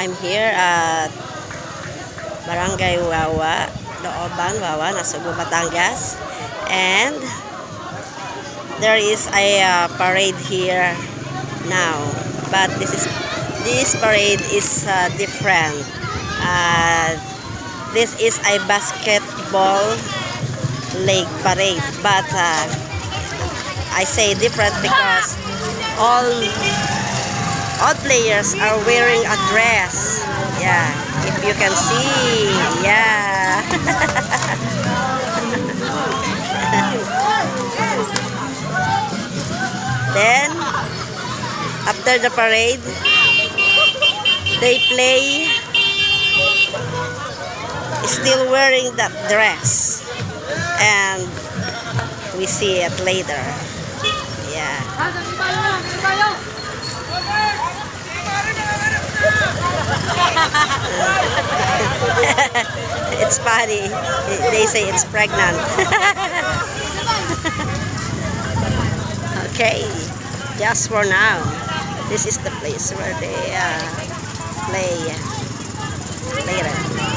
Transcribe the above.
I'm here at Barangay Wawa, Looban, Wawa, Nasugbu, Batangas. And there is a parade here now. But this parade is different. This is a basketball league parade. But I say different because all players are wearing a dress. Yeah, if you can see. Yeah. Then after the parade, they play still wearing that dress, and we see it later. Yeah. It's funny. They say it's pregnant. Okay, just for now, this is the place where they play later.